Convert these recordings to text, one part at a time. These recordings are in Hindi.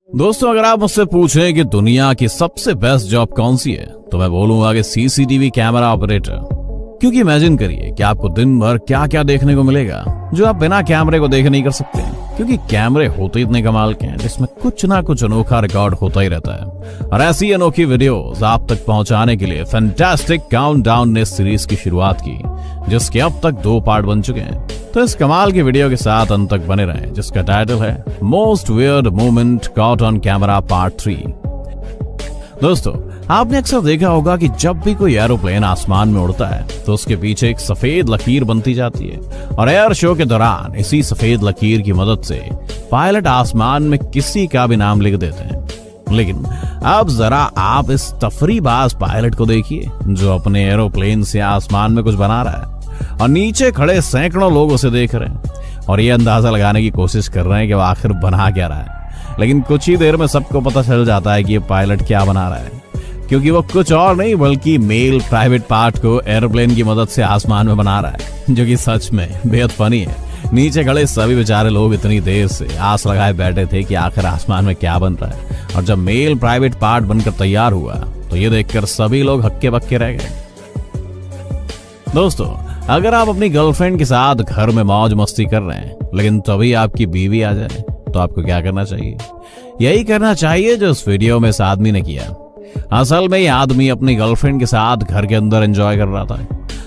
दोस्तों, अगर आप मुझसे पूछें कि दुनिया की सबसे बेस्ट जॉब कौन सी है तो मैं बोलूंगा कि सीसीटीवी कैमरा ऑपरेटर। क्योंकि इमेजिन करिए कि आपको दिन भर क्या क्या देखने को मिलेगा जो आप बिना कैमरे को देख नहीं कर सकते। क्योंकि कैमरे होते इतने कमाल के हैं जिसमें कुछ ना कुछ अनोखा रिकॉर्ड होता ही रहता है। और ऐसी अनोखी वीडियोस आप तक पहुंचाने के लिए फैंटास्टिक काउंटडाउन ने सीरीज की शुरुआत की, जिसके अब तक 2 पार्ट बन चुके हैं। तो इस कमाल की वीडियो के साथ अंत तक बने रहें, जिसका टाइटल है most weird moment caught on camera part 3। दोस्तों, आपने अक्सर देखा होगा कि जब भी कोई एरोप्लेन आसमान में उड़ता है तो उसके पीछे एक सफेद लकीर बनती जाती है और एयर शो के दौरान इसी सफेद लकीर की मदद से पायलट आसमान में किसी का भी नाम लिख देते हैं। लेकिन अब जरा आप इस तफरीबाज पायलट को देखिए जो अपने एरोप्लेन से आसमान में कुछ बना रहा है और नीचे खड़े सैकड़ों लोग उसे देख रहे हैं और ये अंदाजा लगाने की कोशिश कर रहे हैं कि वो आखिर बना क्या रहा है। लेकिन कुछ ही देर में सबको पता चल जाता है कि ये पायलट क्या बना रहा है, क्योंकि वो कुछ और नहीं बल्कि मेल प्राइवेट पार्ट को एरोप्लेन की मदद से आसमान में बना रहा है, जो कि सच में बेहद फनी है। नीचे खड़े सभी बेचारे लोग इतनी देर से आस लगाए बैठे थे कि आखिर आसमान में क्या बन रहा है, और जब मेल प्राइवेट पार्ट बनकर तैयार हुआ तो ये देखकर सभी लोग हक्के बक्के रह गए। दोस्तों, अगर आप अपनी गर्लफ्रेंड के साथ घर में मौज मस्ती कर रहे हैं लेकिन तभी आपकी बीवी आ जाए तो आपको क्या करना चाहिए? यही करना चाहिए जो इस वीडियो में इस आदमी ने किया। असल में ये आदमी अपनी गर्लफ्रेंड के साथ घर के अंदर एंजॉय कर रहा था,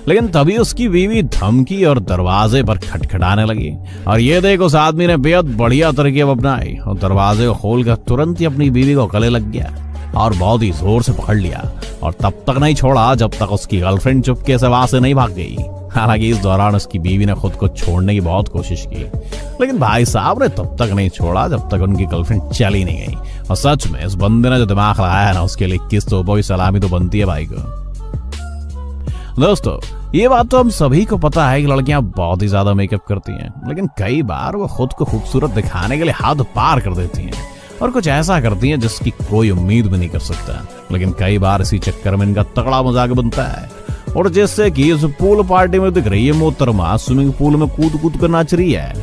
लेकिन तभी उसकी बीवी धमकी और दरवाजे पर खटखटाने लगी और ये देख उस आदमी ने बेहद बढ़िया तरकीब अपनाई और दरवाजे को खोलकर तुरंत ही अपनी बीवी को गले लग गया और बहुत ही जोर से पकड़ लिया और तब तक नहीं छोड़ा जब तक उसकी गर्लफ्रेंड चुपके से वहां से नहीं भाग गई। हालांकि इस दौरान उसकी बीवी ने खुद को छोड़ने की बहुत कोशिश की, लेकिन भाई साहब ने तब तक नहीं छोड़ा जब तक उनकी गर्लफ्रेंड चली नहीं गई। और सच में इस बंदे ने जो दिमाग लगाया ना, उसके लिए 21 तोपों की सलामी तो बनती है भाई को। दोस्तों, ये बात तो हम सभी को पता है कि लड़कियां बहुत ही ज्यादा मेकअप करती हैं, लेकिन कई बार वो खुद को खूबसूरत दिखाने के लिए हद पार कर देती हैं और कुछ ऐसा करती हैं जिसकी कोई उम्मीद भी नहीं कर सकता। लेकिन कई बार इसी चक्कर में इनका तगड़ा मजाक बनता है, और जैसे कि इस पूल पार्टी में दिख रही है मोहतरमा स्विमिंग पूल में कूद कूद कर नाच रही है,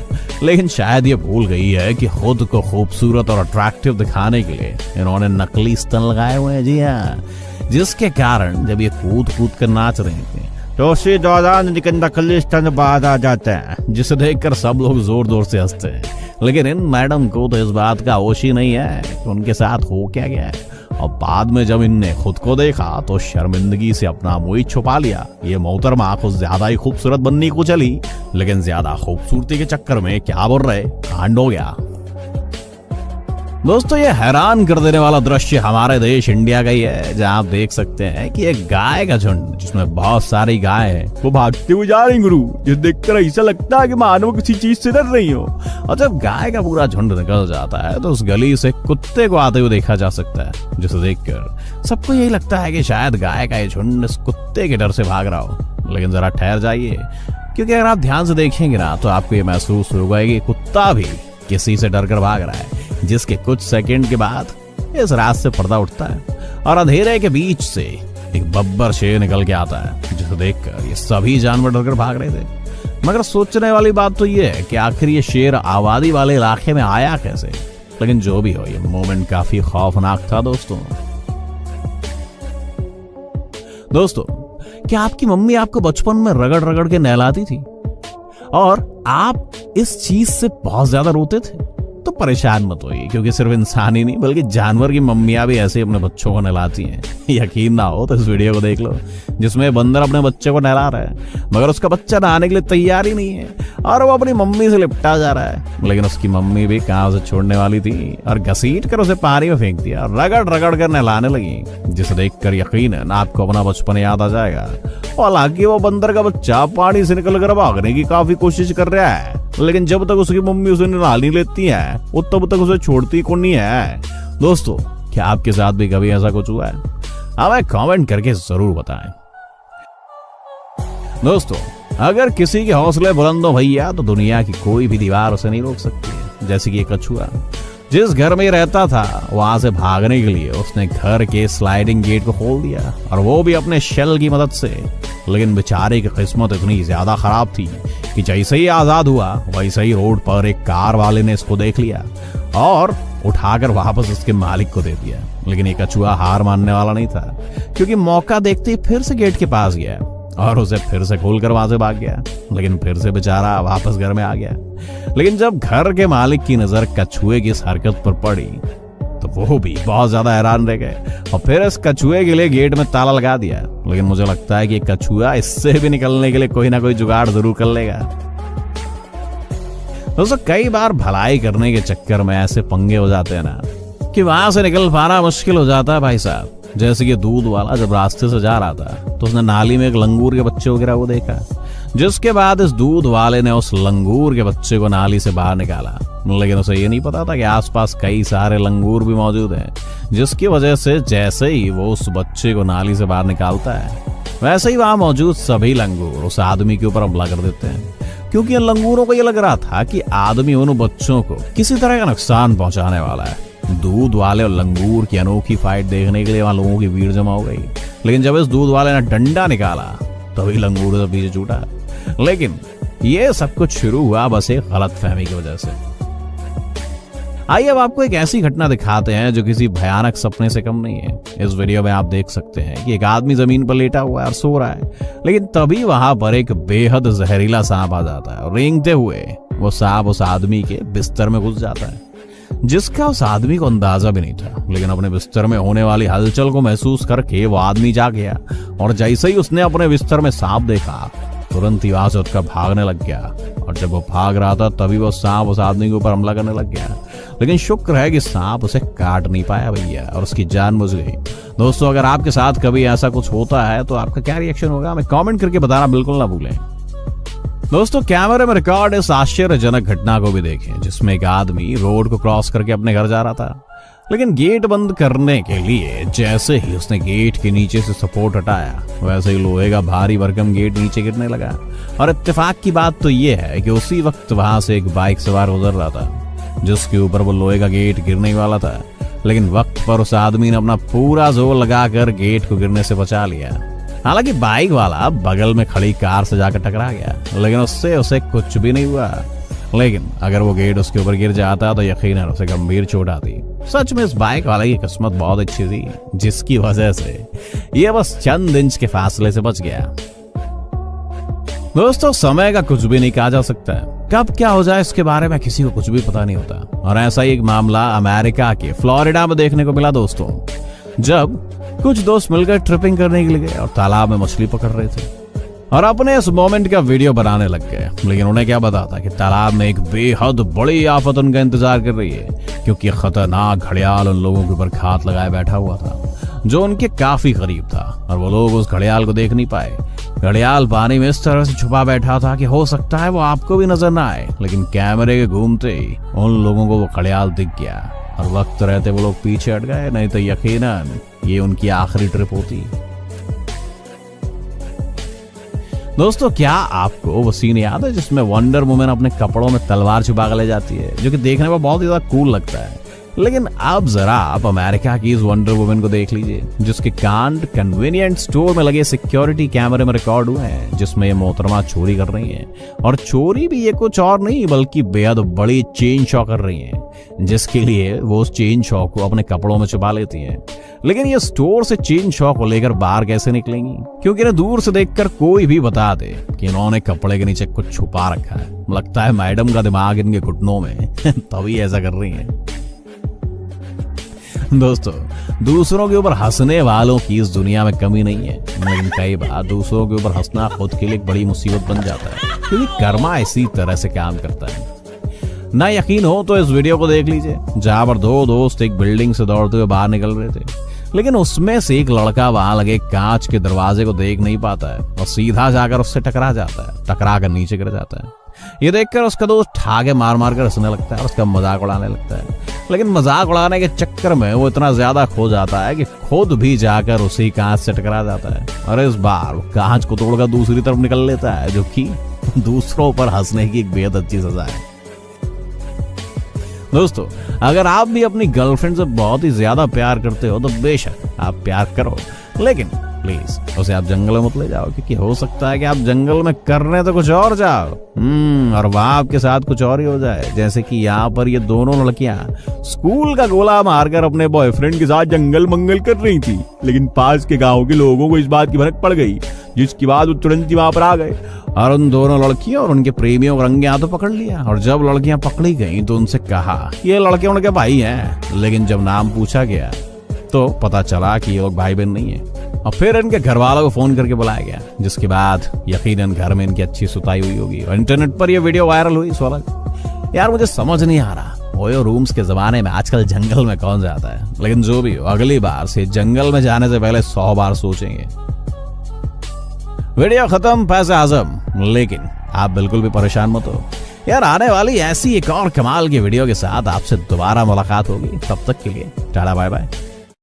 लेकिन शायद ये भूल गई है कि खुद को खूबसूरत और अट्रैक्टिव दिखाने के लिए इन्होंने नकली स्तन लगाए हुए हैं। जी हाँ, जिसके कारण जब ये कूद कूद कर नाच रहे थे तो उसी दौरान नकली स्तन बाहर आ जाते हैं, जिसे देखकर सब लोग जोर जोर से हंसते हैं। लेकिन इन मैडम को तो इस बात का होश ही नहीं है कि उनके साथ हो क्या गया है। और बाद में जब इनने खुद को देखा तो शर्मिंदगी से अपना मुंह छुपा लिया। ये मोहतरमा कुछ ज्यादा ही खूबसूरत बनने को चली, लेकिन ज्यादा खूबसूरती के चक्कर में क्या बोल रहे कांड हो गया। दोस्तों, ये हैरान कर देने वाला दृश्य हमारे देश इंडिया का ही है, जहां आप देख सकते हैं कि एक गाय का झुंड जिसमें बहुत सारी गाय है वो भागते हुए जा रही गुरु, जिसे देखकर ऐसा लगता है कि मानो किसी चीज से डर रही हो। और जब गाय का पूरा झुंड निकल जाता है तो उस गली से कुत्ते को आते हुए देखा जा सकता है, जिसे देखकर सबको यही लगता है कि शायद गाय का ये झुंड इस कुत्ते के डर से भाग रहा हो। लेकिन जरा ठहर जाइए, क्योंकि अगर आप ध्यान से देखेंगे ना तो आपको ये महसूस होगा कि कुत्ता भी किसी से डर कर भाग रहा है। जिसके कुछ सेकंड के बाद इस रात से पर्दा उठता है और अंधेरे के बीच से एक बब्बर शेर निकल के आता है, जिसे देखकर ये सभी जानवर डरकर भाग रहे थे। मगर सोचने वाली बात तो ये है कि आखिर ये शेर आबादी वाले इलाके में आया कैसे। लेकिन जो भी हो, ये मोमेंट काफी खौफनाक था। दोस्तों, क्या आपकी मम्मी आपको बचपन में रगड़ रगड़ के नहलाती थी और आप इस चीज से बहुत ज्यादा रोते थे? तो परेशान मत होइए, क्योंकि सिर्फ इंसान ही नहीं बल्कि जानवर की मम्मियां भी ऐसे अपने बच्चों को नहलाती हैं। यकीन ना हो तो इस वीडियो को देख लो, जिसमें बंदर अपने बच्चे को नहला रहा है, मगर उसका बच्चा नहाने के लिए तैयार ही नहीं है और वो अपनी मम्मी से लिपटा जा रहा है। लेकिन उसकी मम्मी भी कहां से छोड़ने वाली थी और घसीट कर उसे पानी में फेंक दिया, रगड़ रगड़ कर नहलाने लगी, जिसे देखकर यकीनन आपको अपना बचपन याद आ जाएगा। हालांकि वो बंदर का बच्चा पानी से निकल कर भागने की काफी कोशिश कर रहा है, लेकिन जब तक उसकी मम्मी उसे नहला नहीं लेती है वो तब तक उसे छोड़ती कौन नहीं है। दोस्तों, क्या आपके साथ भी कभी ऐसा कुछ हुआ है? हमें कमेंट करके जरूर बताएं। दोस्तों, अगर किसी के हौसले बुलंद हो भैया तो दुनिया की कोई भी दीवार उसे नहीं रोक सकती है। जैसे कि एक कछुआ जिस घर में रहता था वहां से भागने के लिए उसने घर के स्लाइडिंग गेट को खोल दिया, और वो भी अपने शेल की मदद से। लेकिन बेचारे की किस्मत इतनी ज्यादा खराब थी कि जैसे ही आजाद हुआ वैसे ही रोड पर एक कार वाले ने इसको देख लिया और उठाकर वापस उसके मालिक को दे दिया। लेकिन ये कछुआ हार मानने वाला नहीं था, क्योंकि मौका देखते ही फिर से गेट के पास गया और उसे फिर से खोलकर वहां से भाग गया। लेकिन फिर से बेचारा वापस घर में आ गया। लेकिन जब घर के मालिक की नजर कछुए की इस हरकत पर पड़ी तो वो भी बहुत ज्यादा हैरान रह गए और फिर इस कछुए के लिए गेट में ताला लगा दिया। लेकिन मुझे लगता है कि कछुआ इससे भी निकलने के लिए कोई ना कोई जुगाड़ जरूर कर लेगा। दोस्तों, कई बार भलाई करने के चक्कर में ऐसे पंगे हो जाते हैं ना कि वहां से निकल पाना मुश्किल हो जाता है भाई साहब। जैसे कि दूध वाला जब रास्ते से जा रहा था तो उसने नाली में एक लंगूर के बच्चे वगैरह को देखा, जिसके बाद इस दूध वाले ने उस लंगूर के बच्चे को नाली से बाहर निकाला। लेकिन उसे ये नहीं पता था कि आसपास कई सारे लंगूर भी मौजूद हैं, जिसकी वजह से जैसे ही वो उस बच्चे को नाली से बाहर निकालता है, वैसे ही वहां मौजूद सभी लंगूर उस आदमी के ऊपर हमला कर देते हैं। क्योंकि इन लंगूरों को ये लग रहा था कि आदमी उन बच्चों को किसी तरह का नुकसान पहुंचाने वाला है। दूध वाले और लंगूर की अनोखी फाइट देखने के लिए वहां लोगों की भीड़ जमा हो गई। लेकिन जब इस दूध वाले ने डंडा निकाला तभी लंगूर से पीछे छूटा। लेकिन ये सब कुछ शुरू हुआ बस एक गलतफहमी की वजह से। आइए अब आपको एक ऐसी घटना दिखाते हैं जो किसी भयानक सपने से कम नहीं है। इस वीडियो में आप देख सकते हैं कि एक आदमी जमीन पर लेटा हुआ है और सो रहा है, लेकिन तभी वहां पर एक बेहद जहरीला सांप आ जाता है और रेंगते हुए वो सांप उस आदमी के बिस्तर में घुस जाता है, जिसका उस आदमी को अंदाजा भी नहीं था। लेकिन अपने बिस्तर में होने वाली हलचल को महसूस करके वो आदमी जाग गया और जैसे ही उसने अपने बिस्तर में सांप देखा तुरंत ही वहां से उठकर भागने लग गया। और जब वो भाग रहा था तभी वो सांप उस आदमी के ऊपर हमला करने लग गया। लेकिन शुक्र है कि सांप उसे काट नहीं पाया भैया और उसकी जान बच गई। दोस्तों, अगर आपके साथ कभी ऐसा कुछ होता है तो आपका क्या रिएक्शन होगा, हमें कमेंट करके बताना बिल्कुल ना भूलें। दोस्तों, कैमरे में रिकॉर्ड इस आश्चर्यजनक घटना को भी देखें जिसमें एक आदमी रोड को क्रॉस करके अपने घर जा रहा था। लेकिन गेट बंद करने के लिए जैसे ही उसने गेट के नीचे से सपोर्ट हटाया, वैसे ही लोहे का भारी भरकम गेट नीचे गिरने लगा। और इत्तेफाक की बात तो ये है कि उसी वक्त वहां से एक बाइक सवार गुजर रहा था जिसके ऊपर वो लोहे का गेट गिरने वाला था। लेकिन वक्त पर उस आदमी ने अपना पूरा जोर लगाकर गेट को गिरने से बचा लिया। हालांकि बाइक वाला बगल में खड़ी कार से जाकर टकरा गया, लेकिन उससे उसे कुछ भी नहीं हुआ। लेकिन अगर वो गेट उसके ऊपर गिर जाता तो यकीनन उसे गंभीर चोट आती। सच में इस बाइक वाले की किस्मत बहुत अच्छी थी, जिसकी वजह से ये बस चंद इंच के फासले से बच गया। दोस्तों, समय का कुछ भी नहीं कहा जा सकता है, कब क्या हो जाए इसके बारे में किसी को कुछ भी पता नहीं होता। और ऐसा ही एक मामला अमेरिका के फ्लोरिडा में देखने को मिला दोस्तों, जब कुछ दोस्त मिलकर ट्रिपिंग करने के लिए गए और तालाब में मछली पकड़ रहे थे और अपने इस मोमेंट का वीडियो बनाने लग गए। लेकिन उन्हें क्या पता था कि तालाब में एक बेहद बड़ी आफत उनका इंतजार कर रही है, क्योंकि खतरनाक घड़ियाल उन लोगों के ऊपर घात लगाए बैठा हुआ था जो उनके काफी करीब था। और वो लोग उस घड़ियाल को देख नहीं पाए। घड़ियाल पानी में इस तरह से छुपा बैठा था कि हो सकता है वो आपको भी नजर ना आए। लेकिन कैमरे के घूमते ही उन लोगों को वो घड़ियाल दिख गया और वक्त रहते वो लोग पीछे हट गए, नहीं तो यकीनन ये उनकी आखिरी ट्रिप होती। दोस्तों, क्या आपको वो सीन याद है जिसमें वंडर वुमन अपने कपड़ों में तलवार छुपा कर ले जाती है, जो कि देखने में बहुत ही ज्यादा कूल लगता है। लेकिन अब जरा आप अमेरिका की इस वंडर वुमन को देख लीजिए, जिसके कांड कन्वीनियंट स्टोर में लगे सिक्योरिटी कैमरे में रिकॉर्ड हुए हैं, जिसमें ये मोहतरमा चोरी कर रही है। और चोरी भी ये कुछ और नहीं बल्कि बेहद बड़ी चेन शॉ कर रही है, जिसके लिए वो उस चेन शॉ को अपने कपड़ों में छुपा लेती है। लेकिन ये स्टोर से चेन शॉ को लेकर बाहर कैसे निकलेंगी, क्योंकि इन्हें दूर से देखकर कोई भी बता दे कि इन्होंने कपड़े के नीचे कुछ छुपा रखा है। लगता है मैडम का दिमाग इनके घुटनों में तभी ऐसा कर रही है। दोस्तों, दूसरों के ऊपर हंसने वालों की इस दुनिया में कमी नहीं है, लेकिन कई बार दूसरों के ऊपर हंसना खुद के लिए एक बड़ी मुसीबत बन जाता है, क्योंकि कर्मा इसी तरह से काम करता है। ना यकीन हो तो इस वीडियो को देख लीजिए, जहां पर दो दोस्त एक बिल्डिंग से दौड़ते हुए बाहर निकल रहे थे। लेकिन उसमें से एक लड़का वहां लगे कांच के दरवाजे को देख नहीं पाता है और सीधा जाकर उससे टकरा जाता है, टकरा कर नीचे गिर जाता है। ये देखकर उसका दोस्त ठाके मार मार कर हंसने लगता है और उसका मजाक उड़ाने लगता है। लेकिन मजाक उड़ाने के चक्कर में वो इतना ज्यादा खो जाता है कि खुद भी जाकर उसी कांच से टकरा जाता है। और इस बार कांच को तोड़कर दूसरी तरफ निकल लेता है, जो कि दूसरों पर हंसने की एक बेहद अच्छी सजा है। दोस्तों, अगर आप भी अपनी गर्लफ्रेंड से बहुत ही ज्यादा प्यार करते हो तो बेशक आप प्यार करो, लेकिन प्लीज उसे आप जंगल में मत ले जाओ, क्योंकि हो सकता है कि आप जंगल में करने तो कुछ और जाओ और वहां आपके साथ कुछ और ही हो जाए। जैसे कि यहाँ पर ये दोनों लड़कियां स्कूल का गोला मारकर अपने बॉयफ्रेंड के साथ जंगल मंगल कर रही थी, लेकिन पास के गांव के लोगों को इस बात की भनक पड़ गई, जिसके बाद वो तुरंत ही वहां पर आ गए और उन दोनों लड़कियों और उनके प्रेमियों को रंगे हाथों पकड़ लिया। और जब लड़कियां पकड़ी गई तो उनसे कहा ये लड़के उनके भाई हैं, लेकिन जब नाम पूछा गया तो पता चला कि ये लोग भाई बहन नहीं है। और फिर इनके घर वालों को फोन करके बुलाया गया, जिसके बाद यकीनन घर में इनकी अच्छी सुताई हुई होगी और इंटरनेट पर ये वीडियो वायरल हुई। यार मुझे समझ नहीं आ रहा ओयो रूम्स के जमाने में आजकल जंगल में कौन जाता है, लेकिन जो भी हो अगली बार से जंगल में जाने से पहले 100 बार सोचेंगे। वीडियो खत्म, पैसे आजम, लेकिन आप बिल्कुल भी परेशान मत हो यार, आने वाली ऐसी एक और कमाल की वीडियो के साथ आपसे दोबारा मुलाकात होगी। तब तक के लिए टाटा बाय बाय।